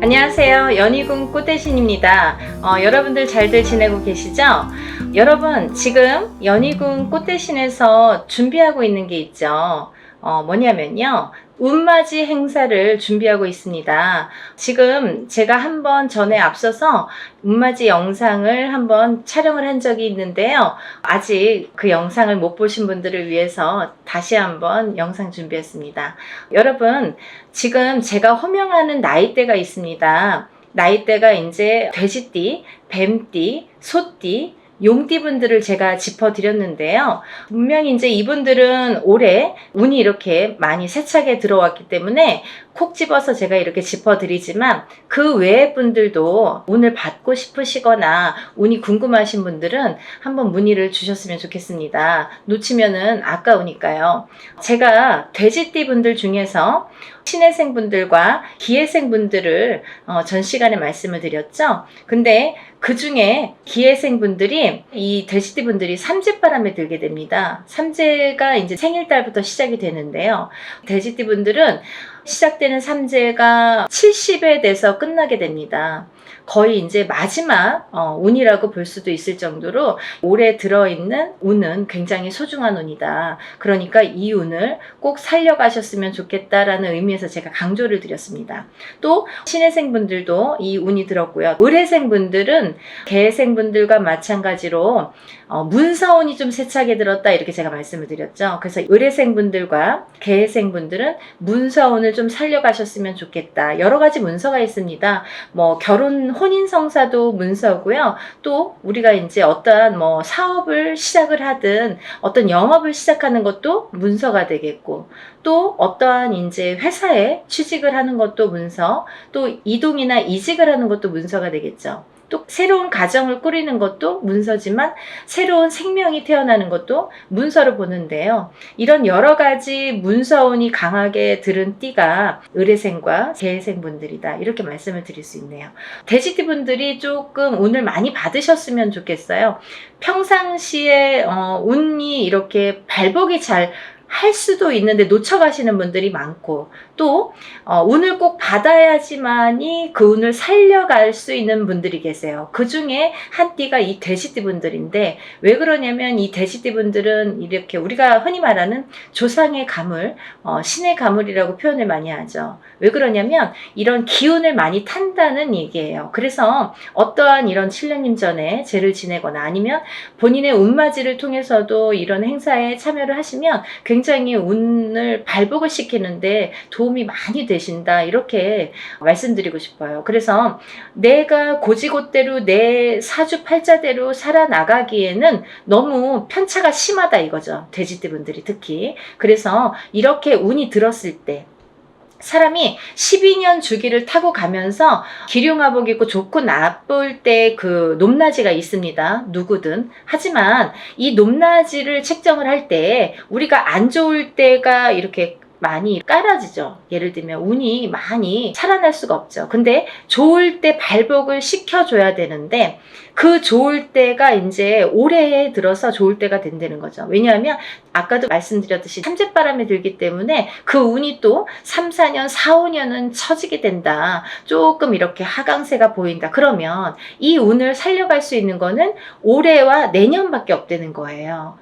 안녕하세요. 연희궁 꽃대신입니다. 여러분들 잘들 지내고 계시죠? 여러분, 지금 연희궁 꽃대신에서 준비하고 있는 게 있죠. 뭐냐면요. 운맞이 행사를 준비하고 있습니다. 지금 제가 한번 전에 앞서서 운맞이 영상을 한번 촬영을 한 적이 있는데요. 아직 그 영상을 못 보신 분들을 위해서 다시 한번 영상 준비했습니다. 여러분, 지금 제가 호명하는 나이대가 있습니다. 나이대가 이제 돼지띠, 뱀띠, 소띠, 용띠분들을 제가 짚어드렸는데요. 분명히 이제 이분들은 올해 운이 이렇게 많이 세차게 들어왔기 때문에 콕 집어서 제가 이렇게 짚어드리지만 그 외의 분들도 운을 받고 싶으시거나 운이 궁금하신 분들은 한번 문의를 주셨으면 좋겠습니다. 놓치면은 아까우니까요. 제가 돼지띠 분들 중에서 신해생 분들과 기해생 분들을 전 시간에 말씀을 드렸죠. 근데 그 중에 기해생 분들이 이 돼지띠 분들이 삼재바람에 들게 됩니다. 삼재가 이제 생일달부터 시작이 되는데요. 돼지띠 분들은 시작되는 삼재가 70에 돼서 끝나게 됩니다. 거의 이제 마지막 운이라고 볼 수도 있을 정도로 올해 들어있는 운은 굉장히 소중한 운이다. 그러니까 이 운을 꼭 살려가셨으면 좋겠다라는 의미에서 제가 강조를 드렸습니다. 또 신해생 분들도 이 운이 들었고요. 을해생 분들은 개해생 분들과 마찬가지로 문서운이 좀 세차게 들었다 이렇게 제가 말씀을 드렸죠. 그래서 을해생 분들과 개해생 분들은 문서운을 좀 살려가셨으면 좋겠다. 여러 가지 문서가 있습니다. 뭐 결혼 혼인성사도 문서고요. 또 우리가 이제 어떠한 뭐 사업을 시작을 하든 어떤 영업을 시작하는 것도 문서가 되겠고, 또 어떠한 이제 회사에 취직을 하는 것도 문서, 또 이동이나 이직을 하는 것도 문서가 되겠죠. 또 새로운 가정을 꾸리는 것도 문서지만 새로운 생명이 태어나는 것도 문서로 보는데요. 이런 여러 가지 문서운이 강하게 들은 띠가 을해생과 개해생 분들이다. 이렇게 말씀을 드릴 수 있네요. 돼지띠 분들이 조금 운을 많이 받으셨으면 좋겠어요. 평상시에 운이 이렇게 발복이 잘 할 수도 있는데 놓쳐가시는 분들이 많고, 또 운을 꼭 받아야지만이 그 운을 살려갈 수 있는 분들이 계세요. 그 중에 한 띠가 이 돼지띠 분들인데, 왜 그러냐면 이 돼지띠 분들은 이렇게 우리가 흔히 말하는 조상의 가물, 신의 가물이라고 표현을 많이 하죠. 왜 그러냐면 이런 기운을 많이 탄다는 얘기예요. 그래서 어떠한 이런 7년님 전에 제를 지내거나 아니면 본인의 운맞이를 통해서도 이런 행사에 참여를 하시면 굉장히 운을 발복을 시키는데 도움이 많이 되신다, 이렇게 말씀드리고 싶어요. 그래서 내가 고지고대로 내 사주팔자대로 살아나가기에는 너무 편차가 심하다 이거죠. 돼지띠 분들이 특히. 그래서 이렇게 운이 들었을 때 사람이 12년 주기를 타고 가면서 기륭화복 입고 좋고 나쁠 때 그 높낮이가 있습니다. 누구든. 하지만 이 높낮이를 책정을 할 때 우리가 안 좋을 때가 이렇게 많이 깔아지죠. 예를 들면 운이 많이 살아날 수가 없죠. 근데 좋을 때 발복을 시켜줘야 되는데 그 좋을 때가 이제 올해에 들어서 좋을 때가 된다는 거죠. 왜냐하면 아까도 말씀드렸듯이 삼재바람이 들기 때문에 그 운이 또 3, 4년, 4, 5년은 처지게 된다. 조금 이렇게 하강세가 보인다. 그러면 이 운을 살려갈 수 있는 거는 올해와 내년밖에 없다는 거예요.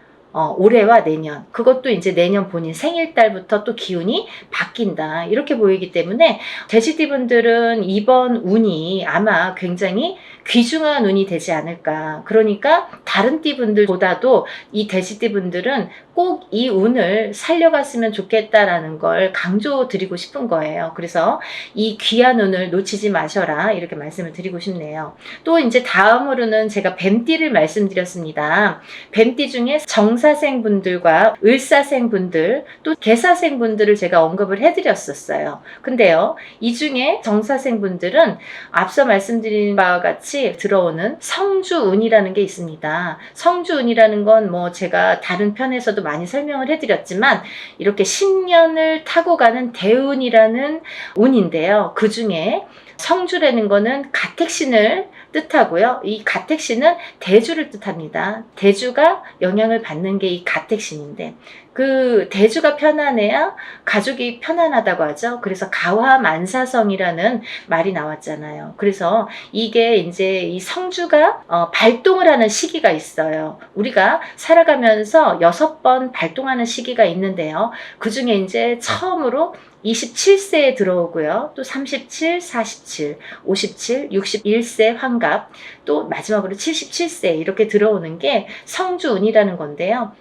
올해와 내년, 그것도 이제 내년 본인 생일달부터 또 기운이 바뀐다, 이렇게 보이기 때문에 돼지띠 분들은 이번 운이 아마 굉장히 귀중한 운이 되지 않을까. 그러니까 다른 띠 분들보다도 이 돼지띠 분들은 꼭 이 운을 살려갔으면 좋겠다라는 걸 강조드리고 싶은 거예요. 그래서 이 귀한 운을 놓치지 마셔라, 이렇게 말씀을 드리고 싶네요. 또 이제 다음으로는 제가 뱀띠를 말씀드렸습니다. 뱀띠 중에 정사생 분들과 을사생 분들, 또 개사생 분들을 제가 언급을 해드렸었어요. 근데요, 이 중에 정사생 분들은 앞서 말씀드린 바와 같이 들어오는 성주운이라는 게 있습니다. 성주운이라는 건 뭐 제가 다른 편에서도 많이 설명을 해드렸지만 이렇게 10년을 타고 가는 대운이라는 운인데요. 그 중에 성주라는 거는 가택신을 뜻하고요. 이 가택신은 대주를 뜻합니다. 대주가 영향을 받는 게 이 가택신인데, 그 대주가 편안해야 가족이 편안하다고 하죠. 그래서 가화만사성이라는 말이 나왔잖아요. 그래서 이게 이제 이 성주가 발동을 하는 시기가 있어요. 우리가 살아가면서 6번 발동하는 시기가 있는데요. 그 중에 이제 처음으로 27세에 들어오고요. 또 37, 47, 57, 61세 환갑, 또 마지막으로 77세 이렇게 들어오는 게 성주운이라는 건데요.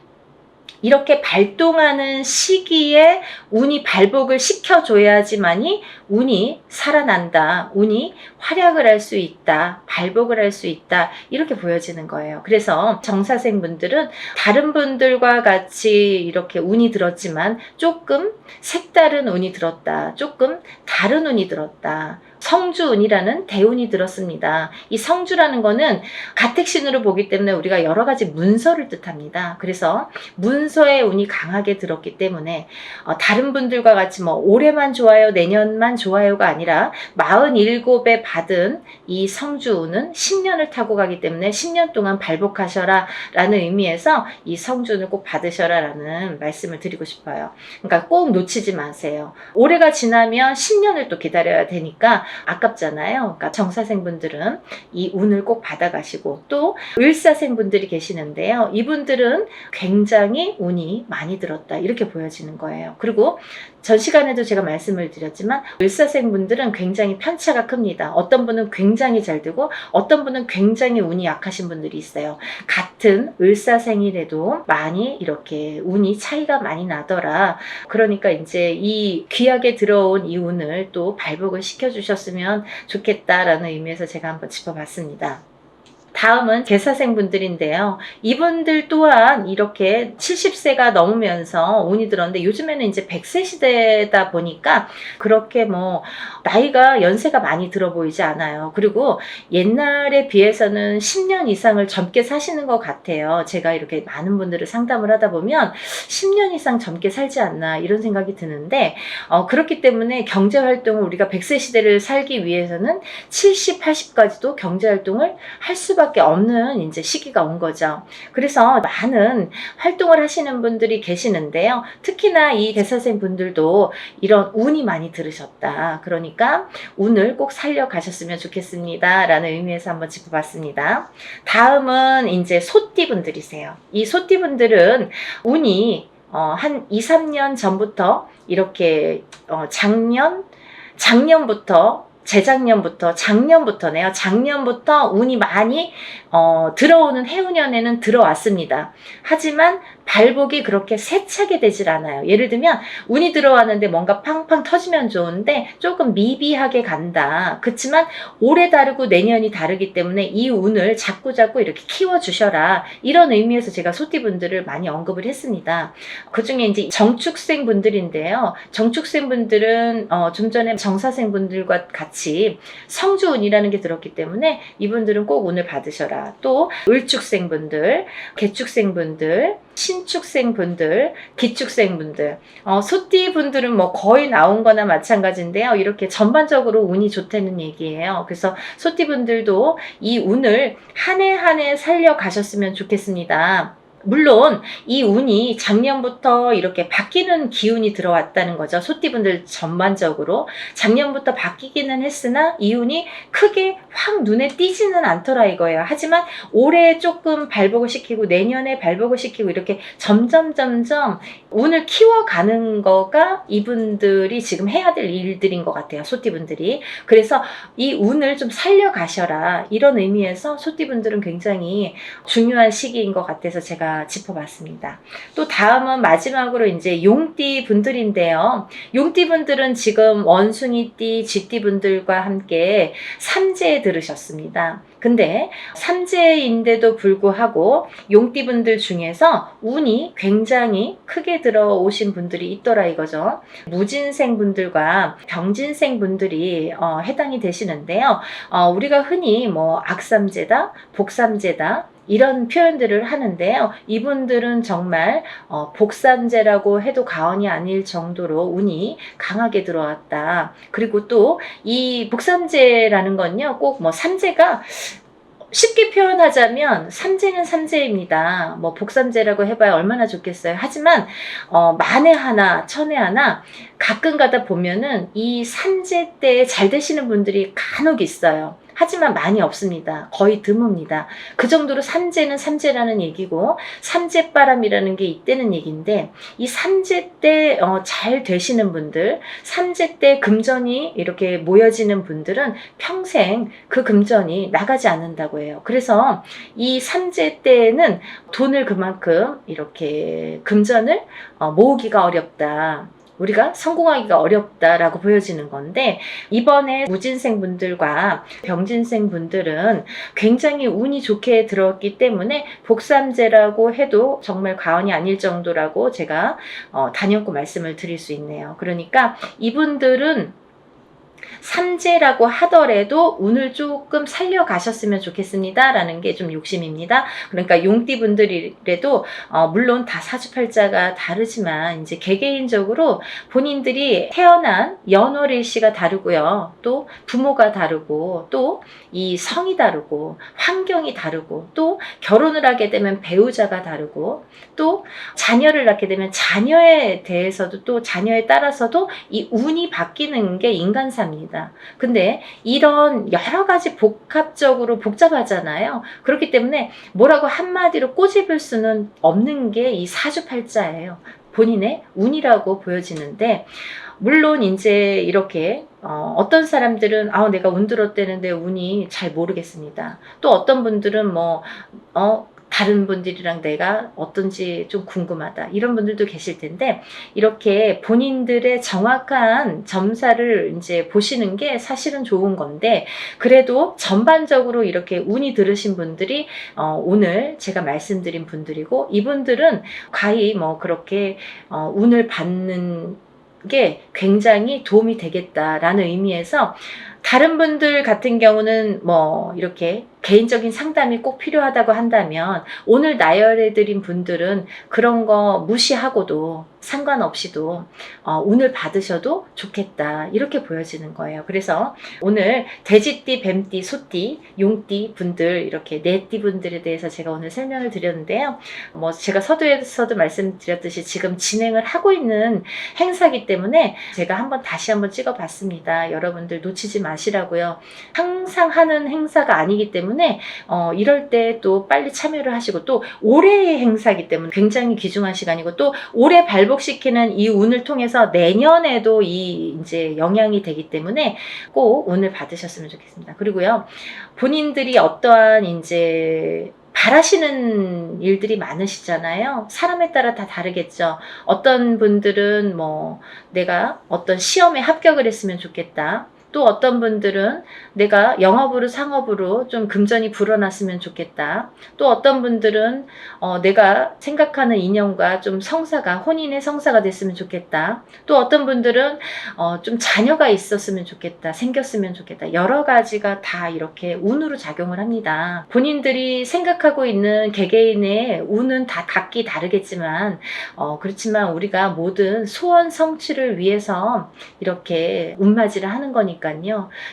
이렇게 발동하는 시기에 운이 발복을 시켜줘야지만이 운이 살아난다. 운이 활약을 할 수 있다. 발복을 할 수 있다. 이렇게 보여지는 거예요. 그래서 정사생분들은 다른 분들과 같이 이렇게 운이 들었지만 조금 색다른 운이 들었다. 조금 다른 운이 들었다. 성주운이라는 대운이 들었습니다. 이 성주라는 거는 가택신으로 보기 때문에 우리가 여러 가지 문서를 뜻합니다. 그래서 문서의 운이 강하게 들었기 때문에 다른 분들과 같이 뭐 올해만 좋아요, 내년만 좋아요가 아니라 47에 받은 이 성주운은 10년을 타고 가기 때문에 10년 동안 발복하셔라 라는 의미에서 이 성주운을 꼭 받으셔라 라는 말씀을 드리고 싶어요. 그러니까 꼭 놓치지 마세요. 올해가 지나면 10년을 또 기다려야 되니까 아깝잖아요. 그러니까 정사생분들은 이 운을 꼭 받아가시고, 또 을사생분들이 계시는데요. 이분들은 굉장히 운이 많이 들었다 이렇게 보여지는 거예요. 그리고 전 시간에도 제가 말씀을 드렸지만 을사생분들은 굉장히 편차가 큽니다. 어떤 분은 굉장히 잘 되고 어떤 분은 굉장히 운이 약하신 분들이 있어요. 같은 을사생이라도 많이 이렇게 운이 차이가 많이 나더라. 그러니까 이제 이 귀하게 들어온 이 운을 또 발복을 시켜주셨으면 좋겠다라는 의미에서 제가 한번 짚어봤습니다. 다음은 개사생분들인데요. 이분들 또한 이렇게 70세가 넘으면서 운이 들었는데 요즘에는 이제 100세 시대다 보니까 그렇게 뭐 나이가 연세가 많이 들어 보이지 않아요. 그리고 옛날에 비해서는 10년 이상을 젊게 사시는 것 같아요. 제가 이렇게 많은 분들을 상담을 하다 보면 10년 이상 젊게 살지 않나 이런 생각이 드는데 그렇기 때문에 경제활동을 우리가 100세 시대를 살기 위해서는 70, 80까지도 경제활동을 할 수밖에 없는 이제 시기가 온 거죠. 그래서 많은 활동을 하시는 분들이 계시는데요. 특히나 이 대사생 분들도 이런 운이 많이 들으셨다. 그러니까 운을 꼭 살려가셨으면 좋겠습니다. 라는 의미에서 한번 짚어봤습니다. 다음은 이제 소띠 분들이세요. 이 소띠 분들은 운이 한 2, 3년 전부터 이렇게 작년부터네요. 작년부터 운이 많이 들어오는 해운년에는 들어왔습니다. 하지만 발복이 그렇게 세차게 되질 않아요. 예를 들면 운이 들어왔는데 뭔가 팡팡 터지면 좋은데 조금 미비하게 간다. 그렇지만 올해 다르고 내년이 다르기 때문에 이 운을 자꾸자꾸 이렇게 키워주셔라. 이런 의미에서 제가 소띠분들을 많이 언급을 했습니다. 그 중에 이제 정축생 분들인데요. 정축생 분들은 좀 전에 정사생 분들과 같이 성주운이라는 게 들었기 때문에 이분들은 꼭 운을 받으셔라. 또 을축생 분들, 개축생 분들, 신축생 분들, 기축생 분들, 소띠 분들은 뭐 거의 나온 거나 마찬가지인데요. 이렇게 전반적으로 운이 좋다는 얘기예요. 그래서 소띠 분들도 이 운을 한 해 한 해 살려 가셨으면 좋겠습니다. 물론 이 운이 작년부터 이렇게 바뀌는 기운이 들어왔다는 거죠. 소띠분들 전반적으로 작년부터 바뀌기는 했으나 이 운이 크게 확 눈에 띄지는 않더라 이거예요. 하지만 올해 조금 발복을 시키고 내년에 발복을 시키고 이렇게 점점 운을 키워가는 거가 이분들이 지금 해야 될 일들인 것 같아요. 소띠분들이. 그래서 이 운을 좀 살려가셔라 이런 의미에서 소띠분들은 굉장히 중요한 시기인 것 같아서 제가 짚어봤습니다. 또 다음은 마지막으로 이제 용띠 분들인데요. 용띠 분들은 지금 원숭이띠, 쥐띠 분들과 함께 삼재에 들으셨습니다. 근데 삼재인데도 불구하고 용띠 분들 중에서 운이 굉장히 크게 들어오신 분들이 있더라 이거죠. 무진생 분들과 병진생 분들이 해당이 되시는데요. 우리가 흔히 뭐 악삼재다, 복삼재다 이런 표현들을 하는데요. 이분들은 정말 복삼재라고 해도 과언이 아닐 정도로 운이 강하게 들어왔다. 그리고 또 이 복삼재라는 건요. 꼭 뭐 삼재가 쉽게 표현하자면 삼재는 삼재입니다. 뭐 복삼재라고 해봐야 얼마나 좋겠어요. 하지만 만에 하나 천에 하나 가끔 가다 보면은 이 삼재 때 잘 되시는 분들이 간혹 있어요. 하지만 많이 없습니다. 거의 드뭅니다. 그 정도로 삼재는 삼재라는 얘기고 삼재바람이라는 게 있다는 얘기인데, 이 삼재 때 잘 되시는 분들, 삼재 때 금전이 이렇게 모여지는 분들은 평생 그 금전이 나가지 않는다고 해요. 그래서 이 삼재 때는 돈을 그만큼 이렇게 금전을 모으기가 어렵다. 우리가 성공하기가 어렵다라고 보여지는 건데, 이번에 무진생 분들과 병진생 분들은 굉장히 운이 좋게 들어왔기 때문에 복삼재라고 해도 정말 과언이 아닐 정도라고 제가 단연코 말씀을 드릴 수 있네요. 그러니까 이분들은 삼재라고 하더라도 운을 조금 살려가셨으면 좋겠습니다 라는 게 좀 욕심입니다. 그러니까 용띠 분들이라도 물론 다 사주팔자가 다르지만 이제 개개인적으로 본인들이 태어난 연월일시가 다르고요, 또 부모가 다르고, 또 이 성이 다르고, 환경이 다르고, 또 결혼을 하게 되면 배우자가 다르고, 또 자녀를 낳게 되면 자녀에 대해서도, 또 자녀에 따라서도 이 운이 바뀌는 게 인간사입니다. 근데 이런 여러 가지 복합적으로 복잡하잖아요. 그렇기 때문에 뭐라고 한마디로 꼬집을 수는 없는 게 이 사주팔자예요. 본인의 운이라고 보여지는데, 물론 이제 이렇게 어떤 사람들은 내가 운 들었다는데 운이 잘 모르겠습니다. 또 어떤 분들은 다른 분들이랑 내가 어떤지 좀 궁금하다, 이런 분들도 계실 텐데, 이렇게 본인들의 정확한 점사를 이제 보시는 게 사실은 좋은 건데, 그래도 전반적으로 이렇게 운이 들으신 분들이 오늘 제가 말씀드린 분들이고, 이분들은 과히 그렇게 운을 받는 게 굉장히 도움이 되겠다라는 의미에서, 다른 분들 같은 경우는 이렇게 개인적인 상담이 꼭 필요하다고 한다면, 오늘 나열해드린 분들은 그런 거 무시하고도 상관없이도 운을 받으셔도 좋겠다, 이렇게 보여지는 거예요. 그래서 오늘 돼지띠, 뱀띠, 소띠, 용띠 분들, 이렇게 네 띠 분들에 대해서 제가 오늘 설명을 드렸는데요. 제가 서두에서도 말씀드렸듯이 지금 진행을 하고 있는 행사이기 때문에 제가 다시 한번 찍어봤습니다. 여러분들 놓치지 마시라고요. 항상 하는 행사가 아니기 때문에 이럴 때 또 빨리 참여를 하시고, 또 올해의 행사이기 때문에 굉장히 귀중한 시간이고, 또 올해 발복시키는 이 운을 통해서 내년에도 이제 영향이 되기 때문에 꼭 운을 받으셨으면 좋겠습니다. 그리고요, 본인들이 어떠한 이제 바라시는 일들이 많으시잖아요. 사람에 따라 다 다르겠죠. 어떤 분들은 내가 어떤 시험에 합격을 했으면 좋겠다. 또 어떤 분들은 내가 영업으로 상업으로 좀 금전이 불어났으면 좋겠다. 또 어떤 분들은 내가 생각하는 인연과 좀 혼인의 성사가 됐으면 좋겠다. 또 어떤 분들은 좀 자녀가 있었으면 좋겠다, 생겼으면 좋겠다. 여러 가지가 다 이렇게 운으로 작용을 합니다. 본인들이 생각하고 있는 개개인의 운은 다 각기 다르겠지만, 그렇지만 우리가 모든 소원 성취를 위해서 이렇게 운맞이를 하는 거니까요.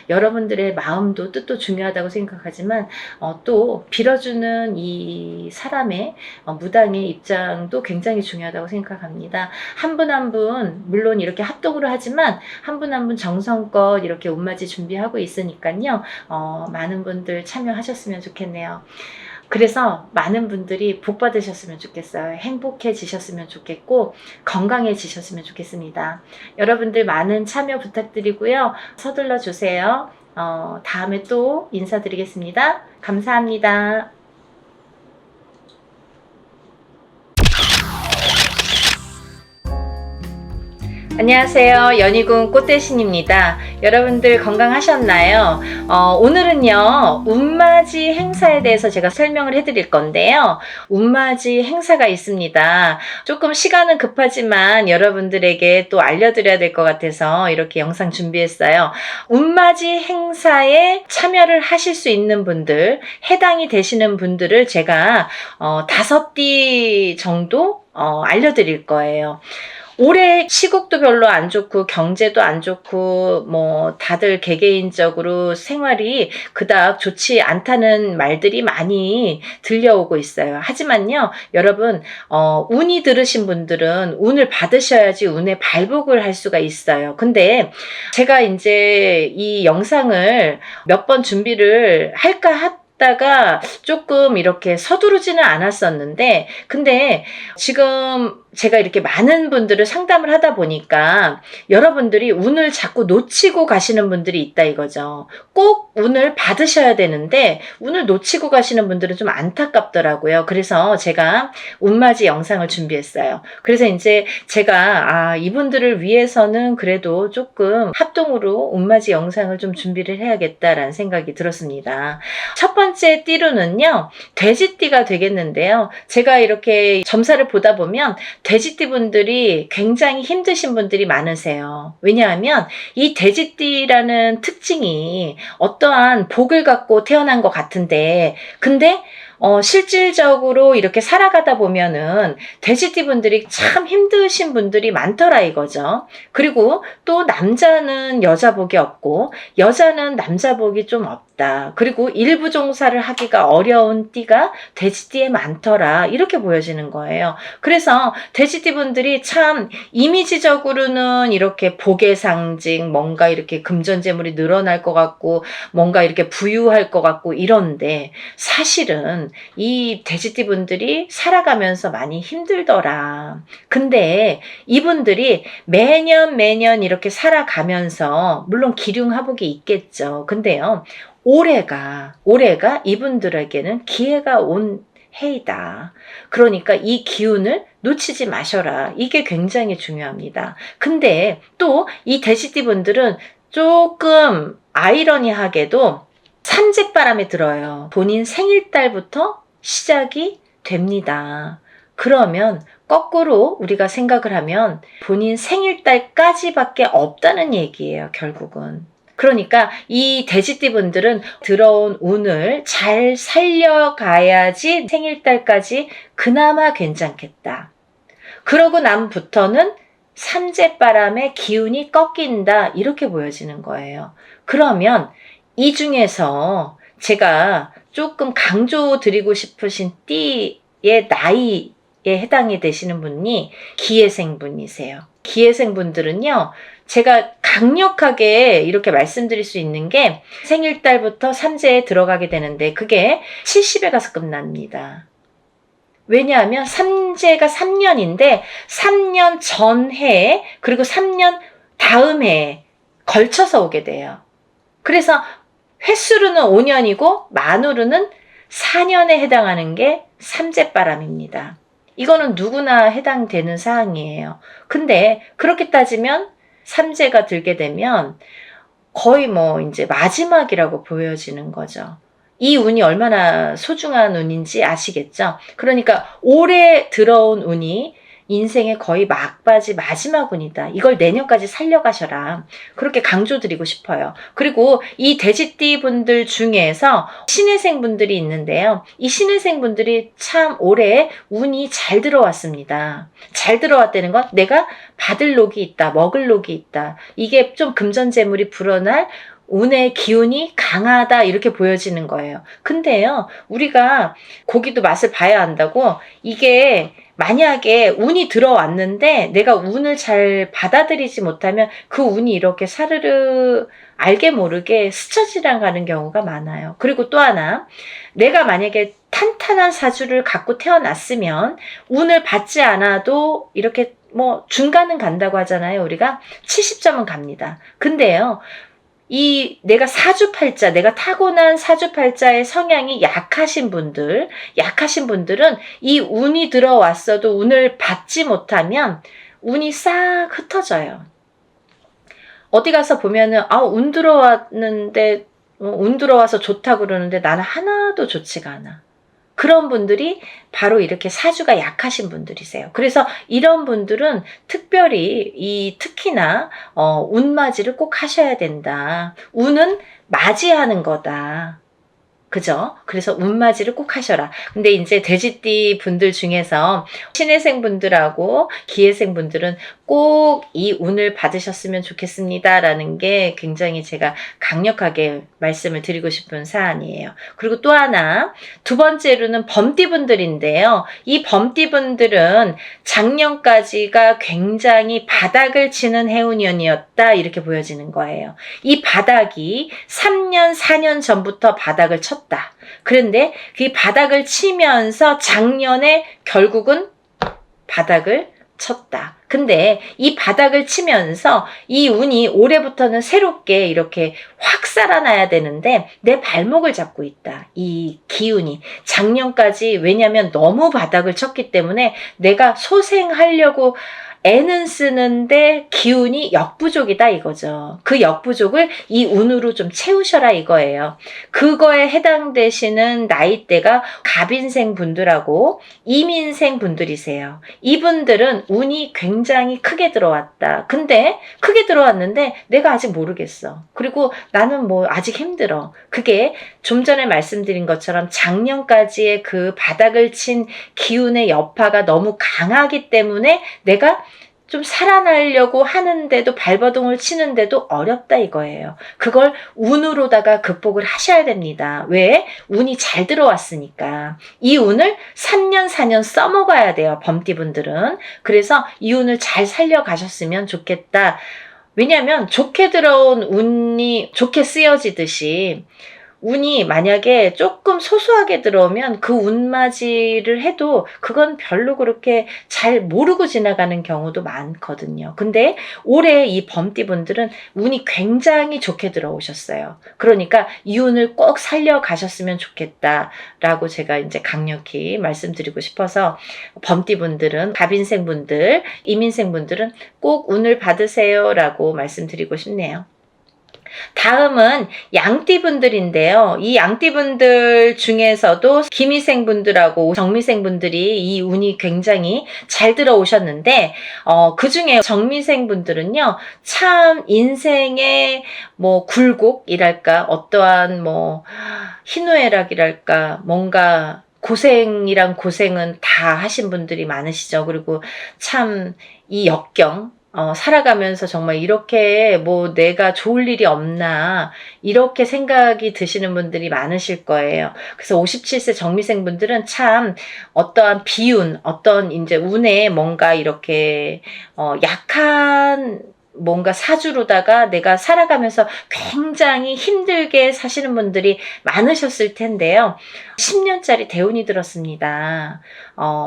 여러분들의 마음도 뜻도 중요하다고 생각하지만, 또 빌어주는 이 사람의 무당의 입장도 굉장히 중요하다고 생각합니다. 한 분 한 분 물론 이렇게 합동으로 하지만 한 분 한 분 정성껏 이렇게 운맞이 준비하고 있으니까요. 많은 분들 참여하셨으면 좋겠네요. 그래서 많은 분들이 복 받으셨으면 좋겠어요. 행복해지셨으면 좋겠고, 건강해지셨으면 좋겠습니다. 여러분들 많은 참여 부탁드리고요. 서둘러 주세요. 다음에 또 인사드리겠습니다. 감사합니다. 안녕하세요. 연희궁 꽃대신입니다. 여러분들 건강하셨나요? 오늘은요, 운맞이 행사에 대해서 제가 설명을 해드릴 건데요. 운맞이 행사가 있습니다. 조금 시간은 급하지만 여러분들에게 또 알려드려야 될 것 같아서 이렇게 영상 준비했어요. 운맞이 행사에 참여를 하실 수 있는 분들, 해당이 되시는 분들을 제가 5띠 정도 알려드릴 거예요. 올해 시국도 별로 안 좋고 경제도 안 좋고 뭐 다들 개개인적으로 생활이 그닥 좋지 않다는 말들이 많이 들려오고 있어요. 하지만요, 여러분, 운이 들으신 분들은 운을 받으셔야지 운의 발복을 할 수가 있어요. 근데 제가 이제 이 영상을 몇 번 준비를 할까 하다가 조금 이렇게 서두르지는 않았었는데, 근데 지금 제가 이렇게 많은 분들을 상담을 하다 보니까 여러분들이 운을 자꾸 놓치고 가시는 분들이 있다 이거죠. 꼭 운을 받으셔야 되는데 운을 놓치고 가시는 분들은 좀 안타깝더라고요. 그래서 제가 운맞이 영상을 준비했어요. 그래서 이제 제가 이분들을 위해서는 그래도 조금 합동으로 운맞이 영상을 좀 준비를 해야겠다라는 생각이 들었습니다. 첫 번째 띠로는요, 돼지띠가 되겠는데요. 제가 이렇게 점사를 보다 보면 돼지띠 분들이 굉장히 힘드신 분들이 많으세요. 왜냐하면 이 돼지띠라는 특징이 어떠한 복을 갖고 태어난 것 같은데, 근데 실질적으로 이렇게 살아가다 보면은 돼지띠 분들이 참 힘드신 분들이 많더라 이거죠. 그리고 또 남자는 여자 복이 없고 여자는 남자 복이 좀 없다. 그리고 일부 종사를 하기가 어려운 띠가 돼지띠에 많더라. 이렇게 보여지는 거예요. 그래서 돼지띠 분들이 참 이미지적으로는 이렇게 복의 상징, 뭔가 이렇게 금전재물이 늘어날 것 같고 뭔가 이렇게 부유할 것 같고 이런데, 사실은 이 돼지띠 분들이 살아가면서 많이 힘들더라. 근데 이분들이 매년 이렇게 살아가면서 물론 기륭하복이 있겠죠. 근데요, 올해가 이분들에게는 기회가 온 해이다. 그러니까 이 기운을 놓치지 마셔라. 이게 굉장히 중요합니다. 근데 또 이 돼지띠 분들은 조금 아이러니하게도 삼재바람에 들어요. 본인 생일달부터 시작이 됩니다. 그러면 거꾸로 우리가 생각을 하면 본인 생일달까지밖에 없다는 얘기예요, 결국은. 그러니까 이 돼지띠 분들은 들어온 운을 잘 살려가야지 생일달까지 그나마 괜찮겠다. 그러고 남부터는 삼재바람의 기운이 꺾인다, 이렇게 보여지는 거예요. 그러면 이 중에서 제가 조금 강조드리고 싶으신 띠의 나이에 해당이 되시는 분이 기해생분이세요. 기해생분들은요, 제가 강력하게 이렇게 말씀드릴 수 있는 게 생일달부터 삼재에 들어가게 되는데 그게 70에 가서 끝납니다. 왜냐하면 삼재가 3년인데 3년 전해 그리고 3년 다음 해에 걸쳐서 오게 돼요. 그래서 횟수로는 5년이고 만으로는 4년에 해당하는 게 삼재바람입니다. 이거는 누구나 해당되는 사항이에요. 근데 그렇게 따지면 삼재가 들게 되면 거의 뭐 이제 마지막이라고 보여지는 거죠. 이 운이 얼마나 소중한 운인지 아시겠죠? 그러니까 올해 들어온 운이 인생의 거의 막바지 마지막 운이다. 이걸 내년까지 살려가셔라. 그렇게 강조드리고 싶어요. 그리고 이 돼지띠 분들 중에서 신해생 분들이 있는데요. 이 신해생 분들이 참 올해 운이 잘 들어왔습니다. 잘 들어왔다는 건 내가 받을 녹이 있다, 먹을 녹이 있다. 이게 좀 금전재물이 불어날 운의 기운이 강하다, 이렇게 보여지는 거예요. 근데요, 우리가 고기도 맛을 봐야 한다고, 이게 만약에 운이 들어왔는데 내가 운을 잘 받아들이지 못하면 그 운이 이렇게 사르르 알게 모르게 스쳐 지나가는 경우가 많아요. 그리고 또 하나, 내가 만약에 탄탄한 사주를 갖고 태어났으면 운을 받지 않아도 이렇게 뭐 중간은 간다고 하잖아요. 우리가 70점은 갑니다. 근데요, 내가 사주팔자, 내가 타고난 사주팔자의 성향이 약하신 분들은 이 운이 들어왔어도 운을 받지 못하면 운이 싹 흩어져요. 어디 가서 보면은, 운 들어왔는데, 운 들어와서 좋다 그러는데 나는 하나도 좋지가 않아. 그런 분들이 바로 이렇게 사주가 약하신 분들이세요. 그래서 이런 분들은 특별히 특히나 운맞이를 꼭 하셔야 된다. 운은 맞이하는 거다. 그죠? 그래서 운맞이를 꼭 하셔라. 근데 이제 돼지띠 분들 중에서 신해생 분들하고 기해생 분들은 꼭 이 운을 받으셨으면 좋겠습니다. 라는 게 굉장히 제가 강력하게 말씀을 드리고 싶은 사안이에요. 그리고 또 하나, 두 번째로는 범띠분들인데요. 이 범띠분들은 작년까지가 굉장히 바닥을 치는 해운년이었다. 이렇게 보여지는 거예요. 이 바닥이 3년, 4년 전부터 바닥을 쳤다. 그런데 그 바닥을 치면서 작년에 결국은 바닥을 쳤다. 근데 이 바닥을 치면서 이 운이 올해부터는 새롭게 이렇게 확 살아나야 되는데 내 발목을 잡고 있다. 이 기운이. 작년까지 왜냐면 너무 바닥을 쳤기 때문에 내가 소생하려고 애는 쓰는데 기운이 역부족이다 이거죠. 그 역부족을 이 운으로 좀 채우셔라 이거예요. 그거에 해당되시는 나이대가 갑인생 분들하고 이민생 분들이세요. 이분들은 운이 굉장히 크게 들어왔다. 근데 크게 들어왔는데 내가 아직 모르겠어. 그리고 나는 뭐 아직 힘들어. 그게 좀 전에 말씀드린 것처럼 작년까지의 그 바닥을 친 기운의 여파가 너무 강하기 때문에 내가 좀 살아나려고 하는데도 발버둥을 치는데도 어렵다 이거예요. 그걸 운으로다가 극복을 하셔야 됩니다. 왜? 운이 잘 들어왔으니까. 이 운을 3년 4년 써먹어야 돼요. 범띠분들은. 그래서 이 운을 잘 살려가셨으면 좋겠다. 왜냐하면 좋게 들어온 운이 좋게 쓰여지듯이 운이 만약에 조금 소소하게 들어오면 그 운맞이를 해도 그건 별로 그렇게 잘 모르고 지나가는 경우도 많거든요. 근데 올해 이 범띠분들은 운이 굉장히 좋게 들어오셨어요. 그러니까 이 운을 꼭 살려가셨으면 좋겠다라고 제가 이제 강력히 말씀드리고 싶어서 범띠분들은 갑인생분들, 이민생분들은 꼭 운을 받으세요라고 말씀드리고 싶네요. 다음은 양띠분들인데요. 이 양띠분들 중에서도 기미생분들하고 정미생분들이 이 운이 굉장히 잘 들어오셨는데 그 중에 정미생분들은요. 참 인생의 뭐 굴곡이랄까 어떠한 뭐 희노애락이랄까 뭔가 고생이란 고생은 다 하신 분들이 많으시죠. 그리고 참 이 역경 살아가면서 정말 이렇게 뭐 내가 좋을 일이 없나 이렇게 생각이 드시는 분들이 많으실 거예요. 그래서 57세 정미생 분들은 참 어떠한 비운, 어떤 이제 운에 뭔가 이렇게 약한 뭔가 사주로다가 내가 살아가면서 굉장히 힘들게 사시는 분들이 많으셨을 텐데요. 10년짜리 대운이 들었습니다.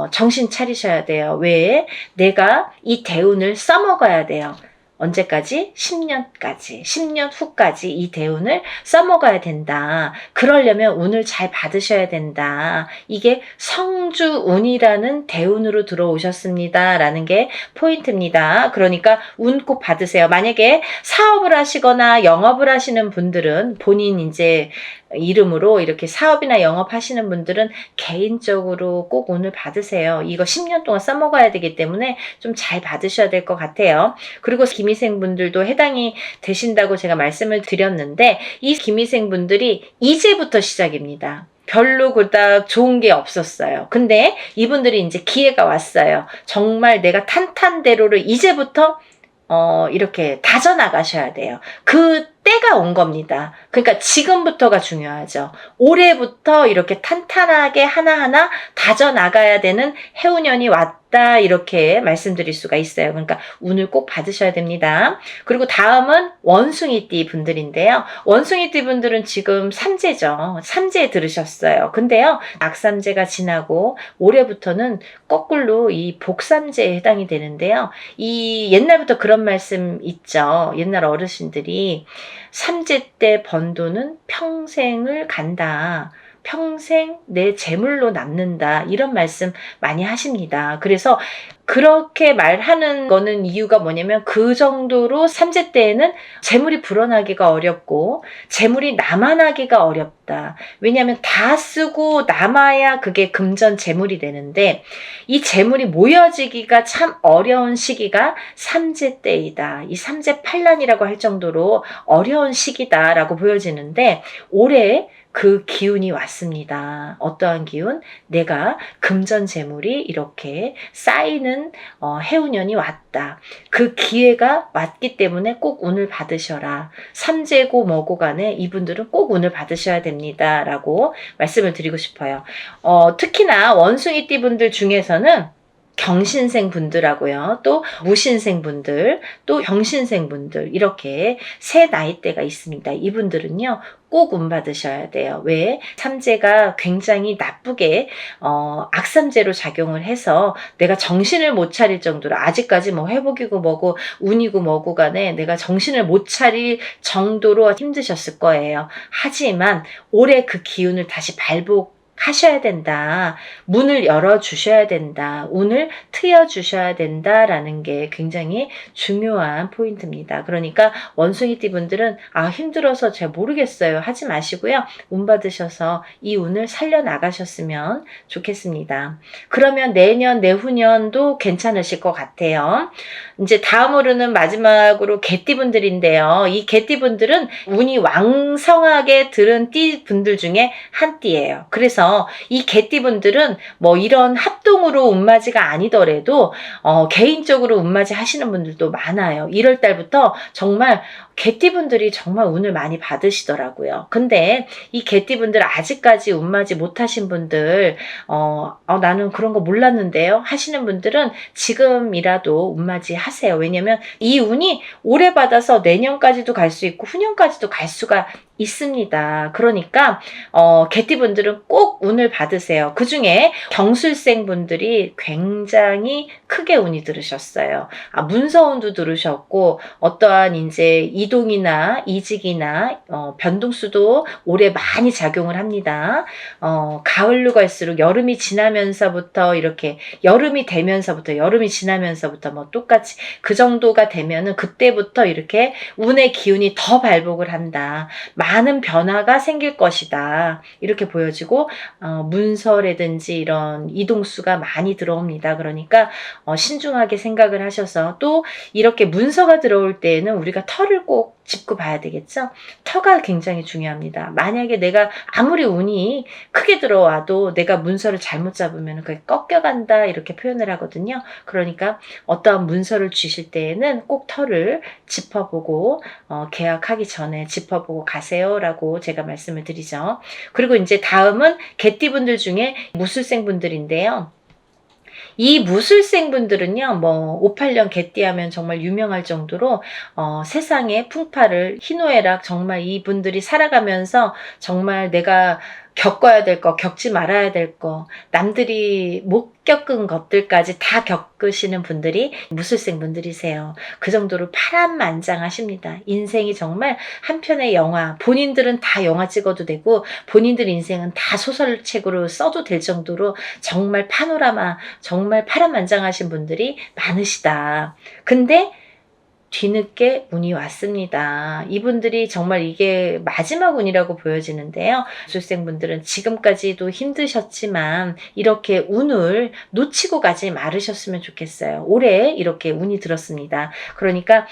정신 차리셔야 돼요. 왜? 내가 이 대운을 써먹어야 돼요. 언제까지? 10년까지. 10년 후까지 이 대운을 써먹어야 된다. 그러려면 운을 잘 받으셔야 된다. 이게 성주운이라는 대운으로 들어오셨습니다. 라는 게 포인트입니다. 그러니까 운 꼭 받으세요. 만약에 사업을 하시거나 영업을 하시는 분들은 본인 이제 이름으로 이렇게 사업이나 영업하시는 분들은 개인적으로 꼭 운을 받으세요. 이거 10년 동안 써먹어야 되기 때문에 좀 잘 받으셔야 될 것 같아요. 그리고 기미생분들도 해당이 되신다고 제가 말씀을 드렸는데 이 기미생분들이 이제부터 시작입니다. 별로 그닥 좋은 게 없었어요. 근데 이분들이 이제 기회가 왔어요. 정말 내가 탄탄대로를 이제부터 이렇게 다져나가셔야 돼요. 그 때가 온 겁니다. 그러니까 지금부터가 중요하죠. 올해부터 이렇게 탄탄하게 하나하나 다져나가야 되는 해운년이 왔다 이렇게 말씀드릴 수가 있어요. 그러니까 운을 꼭 받으셔야 됩니다. 그리고 다음은 원숭이띠 분들인데요. 원숭이띠 분들은 지금 삼재죠. 삼재에 들으셨어요. 근데요. 악삼재가 지나고 올해부터는 거꾸로 이 복삼재에 해당이 되는데요. 이 옛날부터 그런 말씀 있죠. 옛날 어르신들이 삼재 때 번 돈은 평생을 간다. 평생 내 재물로 남는다. 이런 말씀 많이 하십니다. 그래서 그렇게 말하는 거는 이유가 뭐냐면 그 정도로 삼재 때에는 재물이 불어나기가 어렵고 재물이 남아나기가 어렵다. 왜냐하면 다 쓰고 남아야 그게 금전 재물이 되는데 이 재물이 모여지기가 참 어려운 시기가 삼재 때이다. 이 삼재 팔란이라고 할 정도로 어려운 시기다라고 보여지는데 올해 그 기운이 왔습니다. 어떠한 기운? 내가 금전 재물이 이렇게 쌓이는 해운년이 왔다. 그 기회가 왔기 때문에 꼭 운을 받으셔라. 삼재고 뭐고 간에 이분들은 꼭 운을 받으셔야 됩니다. 라고 말씀을 드리고 싶어요. 특히나 원숭이띠 분들 중에서는 경신생 분들하고요. 또 무신생 분들, 또 병신생 분들 이렇게 세 나이대가 있습니다. 이분들은요. 꼭 운 받으셔야 돼요. 왜? 삼재가 굉장히 나쁘게 악삼재로 작용을 해서 내가 정신을 못 차릴 정도로 아직까지 뭐 회복이고 뭐고 운이고 뭐고 간에 내가 정신을 못 차릴 정도로 힘드셨을 거예요. 하지만 올해 그 기운을 다시 하셔야 된다. 문을 열어주셔야 된다. 운을 트여주셔야 된다라는 게 굉장히 중요한 포인트입니다. 그러니까 원숭이띠 분들은 힘들어서 잘 모르겠어요. 하지 마시고요. 운 받으셔서 이 운을 살려나가셨으면 좋겠습니다. 그러면 내년, 내후년도 괜찮으실 것 같아요. 이제 다음으로는 마지막으로 개띠 분들인데요. 이 개띠 분들은 운이 왕성하게 들은 띠 분들 중에 한 띠예요. 그래서 이 개띠분들은 뭐 이런 합동으로 운맞이가 아니더라도 개인적으로 운맞이 하시는 분들도 많아요. 1월 달부터 정말 개띠분들이 정말 운을 많이 받으시더라고요. 근데 이 개띠분들 아직까지 운맞이 못하신 분들 나는 그런 거 몰랐는데요 하시는 분들은 지금이라도 운맞이 하세요. 왜냐면 이 운이 올해 받아서 내년까지도 갈 수 있고 후년까지도 갈 수가 있습니다. 그러니까 개띠분들은 꼭 운을 받으세요. 그 중에 경술생 분들이 굉장히 크게 운이 들으셨어요. 문서운도 들으셨고 어떠한 이제 이동이나 이직이나 변동수도 올해 많이 작용을 합니다. 가을로 갈수록 여름이 지나면서부터 이렇게 여름이 지나면서부터 뭐 똑같이 그 정도가 되면은 그때부터 이렇게 운의 기운이 더 발복을 한다. 많은 변화가 생길 것이다. 이렇게 보여지고 문서라든지 이런 이동수가 많이 들어옵니다. 그러니까 신중하게 생각을 하셔서 또 이렇게 문서가 들어올 때에는 우리가 터를 꼭 짚고 봐야 되겠죠. 터가 굉장히 중요합니다. 만약에 내가 아무리 운이 크게 들어와도 내가 문서를 잘못 잡으면 그게 꺾여간다 이렇게 표현을 하거든요. 그러니까 어떠한 문서를 주실 때에는 꼭 터를 짚어보고 계약하기 전에 짚어보고 가세요라고 제가 말씀을 드리죠. 그리고 이제 다음은 개띠분들 중에 무술생 분들인데요. 이 무술생 분들은요, 뭐 58년 개띠하면 정말 유명할 정도로 세상의 풍파를 희노애락 정말 이분들이 살아가면서 정말 내가 겪어야 될 거, 겪지 말아야 될 거, 남들이 못 겪은 것들까지 다 겪으시는 분들이 무술생 분들이세요. 그 정도로 파란만장하십니다. 인생이 정말 한 편의 영화, 본인들은 다 영화 찍어도 되고 본인들 인생은 다 소설책으로 써도 될 정도로 정말 파노라마, 정말 파란만장하신 분들이 많으시다. 근데 뒤늦게 운이 왔습니다. 이분들이 정말 이게 마지막 운이라고 보여지는데요. 무술생분들은 지금까지도 힘드셨지만 이렇게 운을 놓치고 가지 말으셨으면 좋겠어요. 올해 이렇게 운이 들었습니다. 그러니까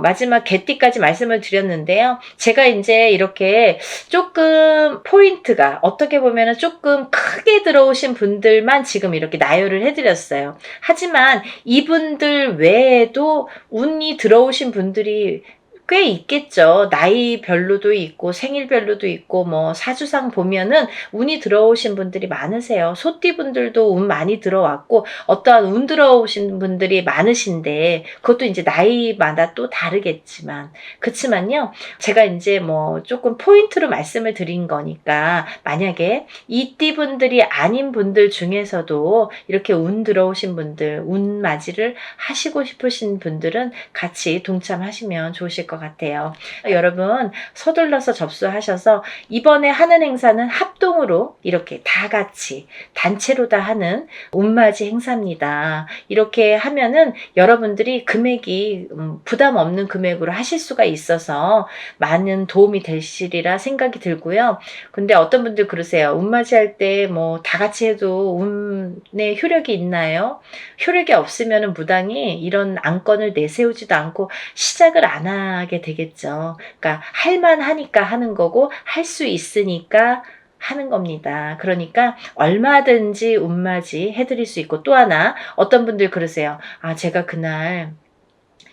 마지막 개띠까지 말씀을 드렸는데요. 제가 이제 이렇게 조금 포인트가 어떻게 보면 조금 크게 들어오신 분들만 지금 이렇게 나열을 해드렸어요. 하지만 이분들 외에도 운이 들어오신 분들이 꽤 있겠죠. 나이별로도 있고 생일별로도 있고 뭐 사주상 보면은 운이 들어오신 분들이 많으세요. 소띠 분들도 운 많이 들어왔고 어떠한 운 들어오신 분들이 많으신데 그것도 이제 나이마다 또 다르겠지만 그치만요. 제가 이제 뭐 조금 포인트로 말씀을 드린 거니까 만약에 이 띠 분들이 아닌 분들 중에서도 이렇게 운 들어오신 분들 운 맞이를 하시고 싶으신 분들은 같이 동참하시면 좋으실 것 같아요. 여러분 서둘러서 접수하셔서 이번에 하는 행사는 합동으로 이렇게 다 같이 단체로 다 하는 운맞이 행사입니다. 이렇게 하면은 여러분들이 금액이 부담 없는 금액으로 하실 수가 있어서 많은 도움이 되시리라 생각이 들고요. 근데 어떤 분들 그러세요. 운맞이 할 때 뭐 다 같이 해도 운에 효력이 있나요? 효력이 없으면 무당이 이런 안건을 내세우지도 않고 시작을 안 임하게 되겠죠. 그러니까 할만하니까 하는 거고 할 수 있으니까 하는 겁니다. 그러니까 얼마든지 운맞이 해드릴 수 있고, 또 하나 어떤 분들 그러세요. 아, 제가 그날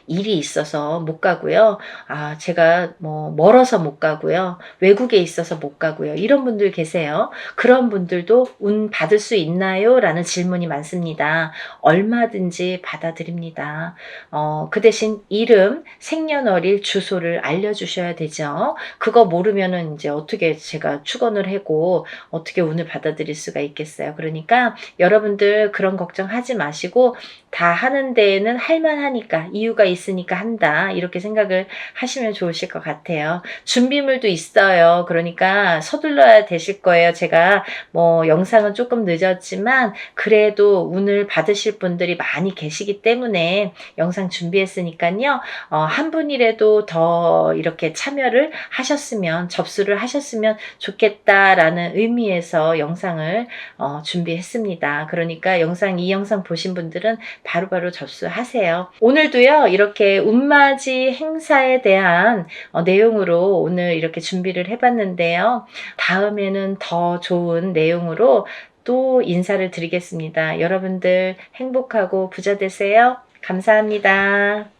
일이 있어서 못 가고요. 아, 제가 뭐 멀어서 못 가고요. 외국에 있어서 못 가고요. 이런 분들 계세요. 그런 분들도 운 받을 수 있나요? 라는 질문이 많습니다. 얼마든지 받아드립니다. 그 대신 이름, 생년월일, 주소를 알려주셔야 되죠. 그거 모르면은 이제 어떻게 제가 축원을 하고 어떻게 운을 받아들일 수가 있겠어요. 그러니까 여러분들 그런 걱정하지 마시고, 다 하는 데에는 할만하니까, 이유가 있으니까 한다, 이렇게 생각을 하시면 좋으실 것 같아요. 준비물도 있어요. 그러니까 서둘러야 되실 거예요. 제가 뭐 영상은 조금 늦었지만 그래도 운을 받으실 분들이 많이 계시기 때문에 영상 준비했으니까요. 한 분이라도 더 이렇게 참여를 하셨으면, 접수를 하셨으면 좋겠다라는 의미에서 영상을 준비했습니다. 그러니까 이 영상 보신 분들은 바로바로 접수하세요. 오늘도요, 이렇게 운맞이 행사에 대한 내용으로 오늘 이렇게 준비를 해봤는데요. 다음에는 더 좋은 내용으로 또 인사를 드리겠습니다. 여러분들 행복하고 부자 되세요. 감사합니다.